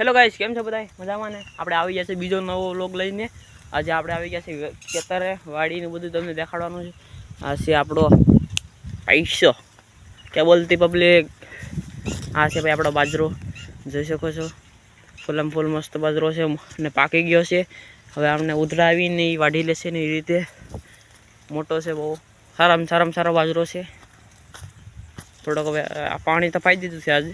Hello guys, કેમ છો બધા? મજામાં ને? આપણે આવી ગયા છે બીજો નવો વ્લોગ લઈને. આજે આપણે આવી ગયા છે ખેતરે, વાડીને બધું તમને દેખાડવાનું છે. આ છે આપણો પૈસો, ક્યાં બોલતી પબ્લિક. આ છે ભાઈ આપણો બાજરો, જોઈ શકો છો. ફૂલમ ફૂલ મસ્ત બાજરો છે ને પાકી ગયો છે. હવે આમને ઉધરાવીને એ વાઢી લેશે ને એ રીતે. મોટો છે બહુ, સારામાં સારો બાજરો છે. થોડોક હવે પાણી તપાઈ દીધું છે આજે.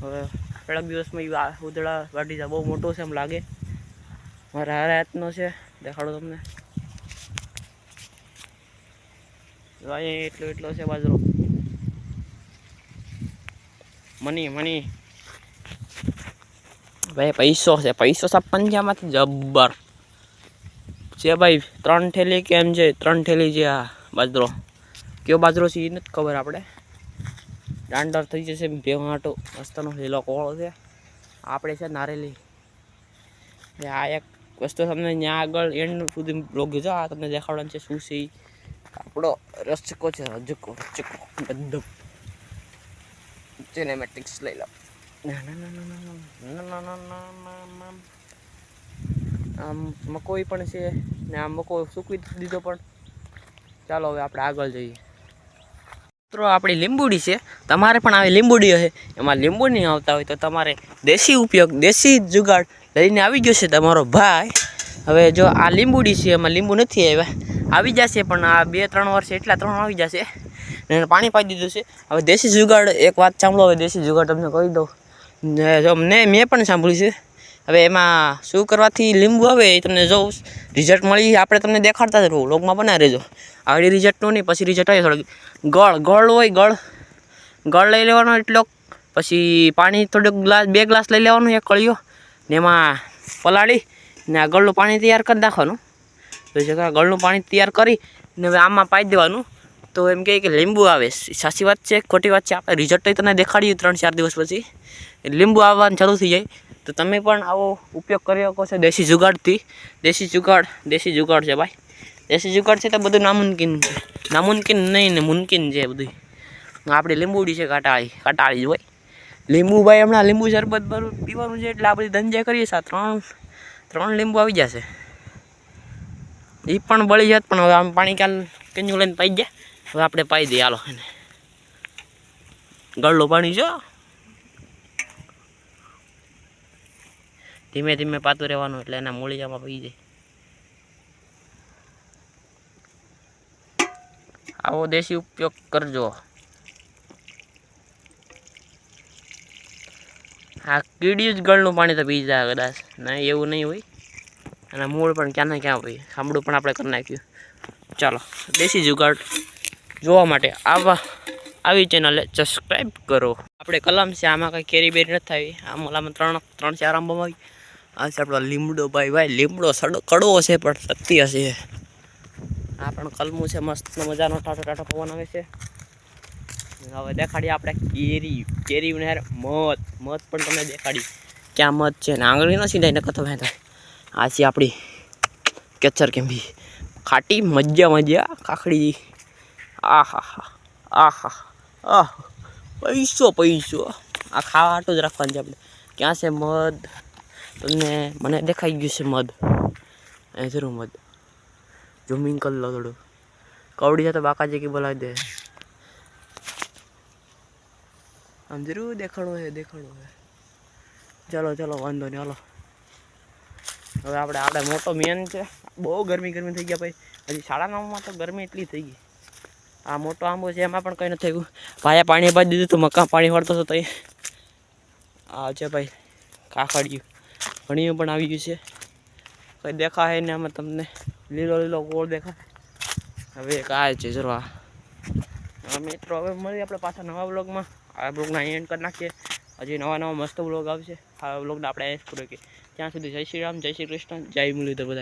હવે થોડાક દિવસમાં ઉધડા વાઢી જાય. બહુ મોટો છે એમ લાગે. મારા રાતનો છે, દેખાડો તમને. અહીંયા એટલો છે બાજરો. મની ભાઈ પૈસો છે, પૈસો સાહેબ પંજામાંથી જબ્બર છે ભાઈ. 3 થેલી કેમ છે, 3 થેલી છે આ બાજરો. કયો બાજરો છે એ નથી ખબર આપણે. દાંડર થઈ જશે ભેવાટો મસ્તનો લીલો કોળો છે. આપણે છે નારેલી. આ એક વસ્તુ તમને ત્યાં આગળ એન્ડ સુધી બ્લોગ જો. આ તમને દેખાડવાનું છે શું છે. આપણો રચકો છે, રચકો બધું સિનેમેટિક્સ લઈ લો. આમ મકોઈ પણ છે ને, આમ મકોઈ સૂકવી દીધો પણ. ચાલો હવે આપણે આગળ જઈએ. મિત્રો આપણી લીંબુડી છે, તમારે પણ આવી લીંબુડી હશે. એમાં લીંબુ નહીં આવતા હોય તો તમારે દેશી ઉપયોગ, દેશી જુગાડ લઈને આવી ગયો છે તમારો ભાઈ. હવે જો આ લીંબુડી છે, એમાં લીંબુ નથી આવ્યા, આવી જશે પણ આ 2-3 વર્ષ એટલા 3 આવી જશે. એને પાણી પાઈ દીધું છે. હવે દેશી જુગાડ એક વાત સાંભળો. હવે દેશી જુગાડ તમને કહી દઉં. જો મેં પણ સાંભળ્યું છે. હવે એમાં શું કરવાથી લીંબુ આવે એ તમને જોઉં રિઝલ્ટ મળી આપણે તમને દેખાડતા જ રહું. વ્લોગમાં બનાવી રહેજો. આવડી રિઝલ્ટનું નહીં, પછી રિઝલ્ટ આવે થોડુંક. ગળ હોય, ગળ લઈ લેવાનો એટલો. પછી પાણી થોડુંક 2 ગ્લાસ લઈ લેવાનું, એક કળીઓ ને એમાં પલાળી ને આ ગળનું પાણી તૈયાર કરી નાખવાનું. તો જગ્યા ગળનું પાણી તૈયાર કરી ને હવે આમાં પાઈ દેવાનું. તો એમ કહે કે લીંબુ આવે. સાચી વાત છે ખોટી વાત છે, આપણે રિઝલ્ટ તમને દેખાડીએ 3-4 દિવસ પછી લીંબુ આવવાનું ચાલુ થઈ જાય. તો તમે પણ આવો ઉપયોગ કરી શકો છો દેશી જુગાડથી. દેશી જુગાડ છે ભાઈ. દેશી જુગાડ છે તો બધું નામુમકિન છે. નામુમકિન નહીં ને મુમકિન છે બધું. આપણી લીંબુડી છે કાટાળી જ હોય. લીંબુ ભાઈ હમણાં લીંબુ શરબત પીવાનું છે એટલે આ બધી ધંધા કરીએ. 3 લીંબુ આવી જશે. એ પણ બળી જાત, પણ હવે આમ પાણી કેન્યુ લઈને પાઈ ગયા. હવે આપણે પાઈ દઈએ હાલો. એને ગળનું પાણી જો ધીમે ધીમે પાતું રહેવાનું એટલે એના મૂળિયામાં પી જાય. આવો દેશી ઉપયોગ કરજો. આ કીડિયું જ ગળનું પાણી તો પી જાય કદાચ. ના એવું નહીં હોય. અને મૂળ પણ ક્યાં ને ક્યાં હોય. સાંભળું પણ આપણે કરી નાખ્યું. ચાલો દેશી જુગાડ જોવા માટે આવી ચેનલે સબસ્ક્રાઈબ કરો. આપણે કલમ છે, આમાં કંઈ કેરી બેરી નથી આવી. આમ ઓલામાં 3-4 આંબામાં આવી. આ છે આપણો લીમડો ભાઈ. લીમડો કડવો છે પણ સત્ય છે. આ પણ કલમું છે, મસ્ત મજાનો ટાટો પવન આવે છે. હવે દેખાડીએ આપણે કેરી ને મધ પણ તમને દેખાડી. ક્યાં મધ છે ને આંગળી ન સીધાય નકર તો થાય. આ છે આપણી કેચર કેમ્બી ખાટી મજા કાકડી. આહા પૈસો આ ખાવા હાટું જ રાખવાનું છે આપણે. ક્યાં છે મધ? મને દેખાઈ ગયું છે મધ. એ જરૂર મધ ઝૂમિંગ કરી લો થોડું. કવડી છે તો બાકાજી કી બોલાવી દે. આમ જરૂર દેખાડો છે. ચાલો વાંધો નહીં હાલો. હવે આપણે મોટો મેન છે. બહુ ગરમી થઈ ગયા ભાઈ. હજી 9:30 તો ગરમી એટલી થઈ ગઈ. આ મોટો આંબો છે, એમાં પણ કંઈ નથી થયું. ભાઈએ પાણી પાઈ દીધું તો મકાન પાણી વળતો હતો. આ છે ભાઈ કાકડિયું. ભણીયું પણ આવી ગયું છે. કંઈ દેખાય ને આમાં તમને લીલો ગોળ દેખાય. હવે એક આ છે જરો. મિત્રો હવે મળીએ આપણે પાછા નવા બ્લોગમાં. આ બ્લોગના એન્ડ કરી નાખીએ. હજી નવા મસ્ત બ્લોગ આવશે. આ બ્લોગને આપણે પૂરો કરીએ. ત્યાં સુધી જય શ્રી રામ, જય શ્રી કૃષ્ણ, જય મુરલીધર બધા.